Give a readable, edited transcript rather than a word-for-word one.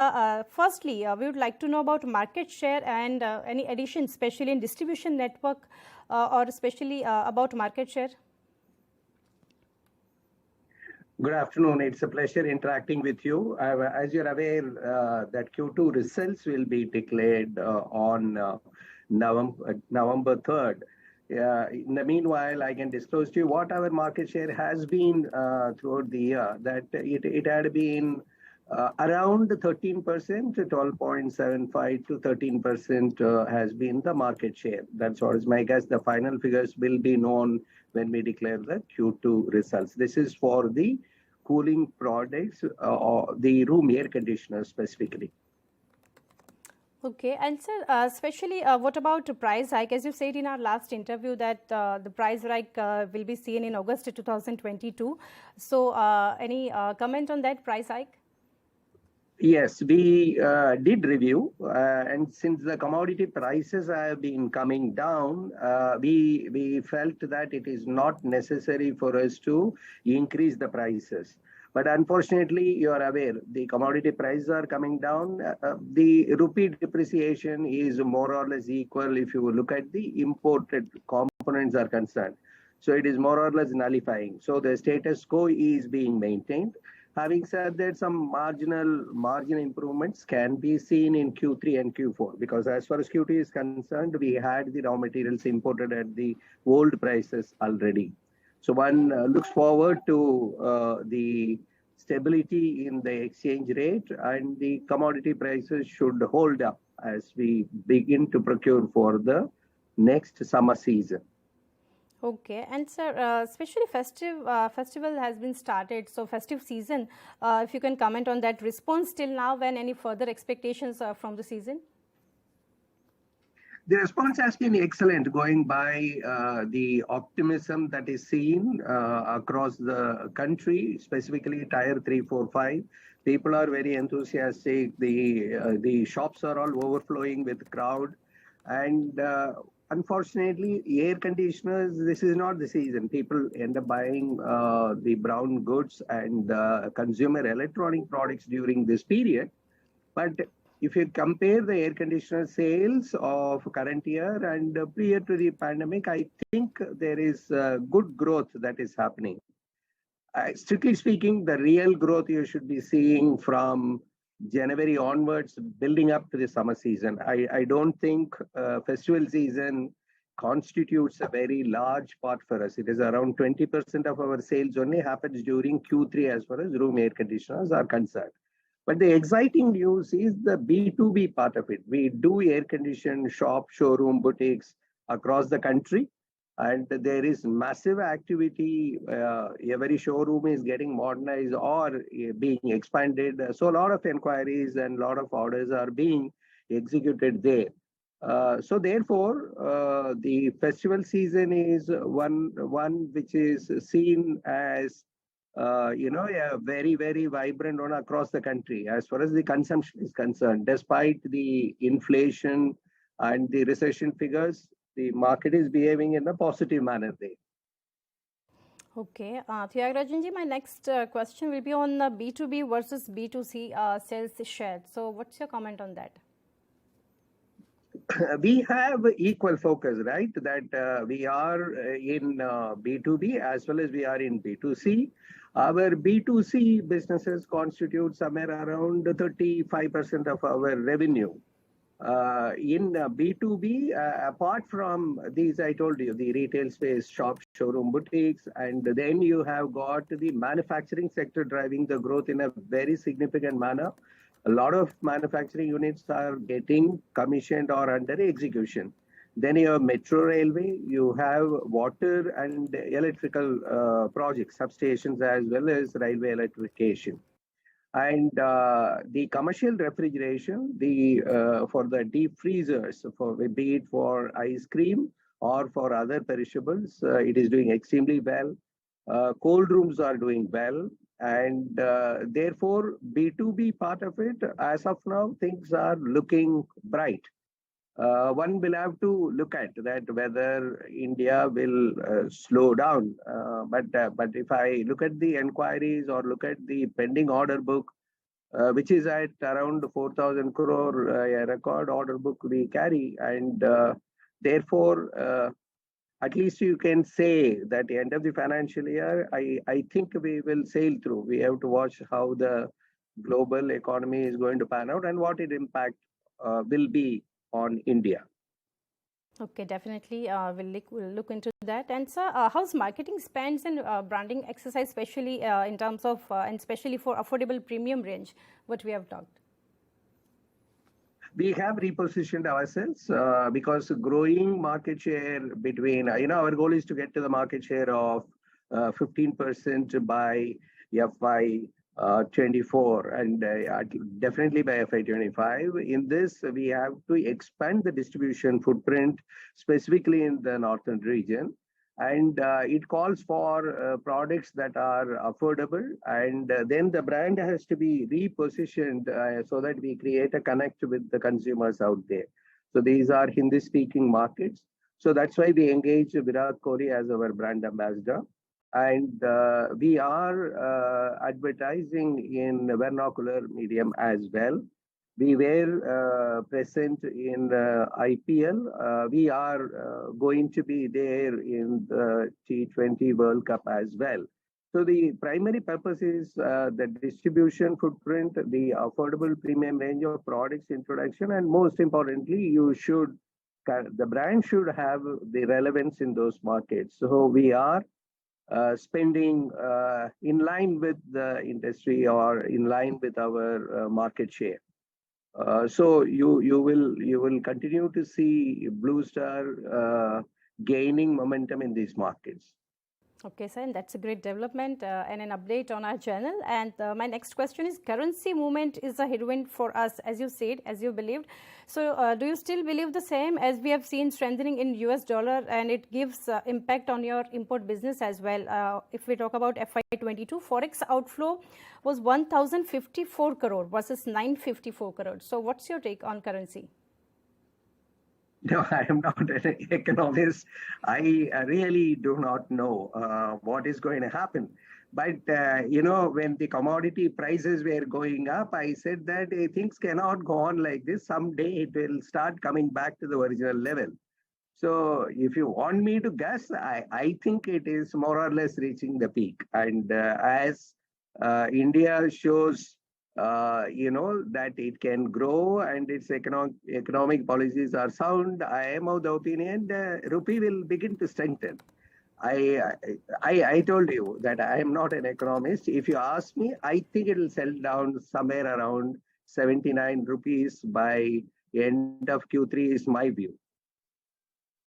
Firstly, we would like to know about market share and any addition, especially in distribution network or especially about market share. Good afternoon. It's a pleasure interacting with you. As you're aware, that Q2 results will be declared on November 3rd. In the meanwhile, I can disclose to you what our market share has been throughout the year. That it had been around 13%, 12.75 to 13% has been the market share. That's what is my guess. The final figures will be known when we declare the Q2 results. This is for the cooling products or the room air conditioners specifically. Okay, and sir, especially what about the price hike? As you said in our last interview that the price hike will be seen in August 2022. So any comment on that price hike? Yes, we did review, and since the commodity prices have been coming down, we felt that it is not necessary for us to increase the prices. But unfortunately, you are aware, the commodity prices are coming down. The rupee depreciation is more or less equal if you look at the imported components are concerned. So it is more or less nullifying. So the status quo is being maintained. Having said that, some margin improvements can be seen in Q3 and Q4 because as far as Q2 is concerned, we had the raw materials imported at the old prices already. So one looks forward to the stability in the exchange rate and the commodity prices should hold up as we begin to procure for the next summer season. Okay, and sir, especially festival has been started, so festive season, if you can comment on that response till now and any further expectations from the season? The response has been excellent going by the optimism that is seen across the country, specifically Tier 3, 4, 5. People are very enthusiastic. The shops are all overflowing with crowd. And unfortunately, air conditioners, this is not the season. People end up buying the brown goods and consumer electronic products during this period. But if you compare the air conditioner sales of current year and prior to the pandemic, I think there is good growth that is happening. Strictly speaking, the real growth you should be seeing from January onwards, building up to the summer season. I don't think festival season constitutes a very large part for us. It is around 20% of our sales only happens during Q3 as far as room air conditioners are concerned. But the exciting news is the B2B part of it. We do air condition shop, showroom, boutiques across the country. And there is massive activity. Every showroom is getting modernized or being expanded. So a lot of inquiries and a lot of orders are being executed there. So therefore, the festival season is one which is seen as a very, very vibrant one across the country as far as the consumption is concerned. Despite the inflation and the recession figures, the market is behaving in a positive manner there. Okay, Thiagarajan ji, my next question will be on B2B versus B2C sales share. So what's your comment on that? We have equal focus, right? That we are in B2B as well as we are in B2C. Our B2C businesses constitute somewhere around 35% of our revenue. In B2B, apart from these, I told you, the retail space, shops, showroom, boutiques, and then you have got the manufacturing sector driving the growth in a very significant manner. A lot of manufacturing units are getting commissioned or under execution. Then you have metro railway, you have water and electrical projects, substations, as well as railway electrification. And the commercial refrigeration, for the deep freezers, be it for ice cream or for other perishables, it is doing extremely well. Cold rooms are doing well. And therefore, B2B part of it, as of now, things are looking bright. One will have to look at that whether India will slow down. But if I look at the inquiries or look at the pending order book, which is at around 4,000 crore record order book we carry. And therefore, at least you can say that the end of the financial year, I think we will sail through. We have to watch how the global economy is going to pan out and what its impact will be on India. Okay, definitely. We'll look into that. And sir, how's marketing spends and branding exercise, especially in terms of, and especially for affordable premium range, what we have talked? We have repositioned ourselves because growing market share between, our goal is to get to the market share of 15% by FY 24 and definitely by FY 25. In this, we have to expand the distribution footprint, specifically in the northern region. And it calls for products that are affordable, and then the brand has to be repositioned so that we create a connect with the consumers out there. So these are Hindi speaking markets, so that's why we engage Virat Kohli as our brand ambassador. And we are advertising in vernacular medium as well. We were present in IPL. We are going to be there in the T20 World Cup as well. So the primary purpose is the distribution footprint, the affordable premium range of products introduction, and most importantly, the brand should have the relevance in those markets. So we are spending in line with the industry or in line with our market share. So you will continue to see Blue Star gaining momentum in these markets. Okay, sir, and that's a great development and an update on our channel. And my next question is, currency movement is a headwind for us, as you said, as you believed. So do you still believe the same, as we have seen strengthening in US dollar, and it gives impact on your import business as well? If we talk about FY22, Forex outflow was 1,054 crore versus 954 crore. So what's your take on currency? No, I am not an economist. I really do not know what is going to happen. But, when the commodity prices were going up, I said that things cannot go on like this. Someday it will start coming back to the original level. So if you want me to guess, I think it is more or less reaching the peak. And as India shows that it can grow and its economic policies are sound, I am of the opinion the rupee will begin to strengthen. I told you that I am not an economist. If you ask me, I think it will settle down somewhere around 79 rupees by end of Q3 is my view.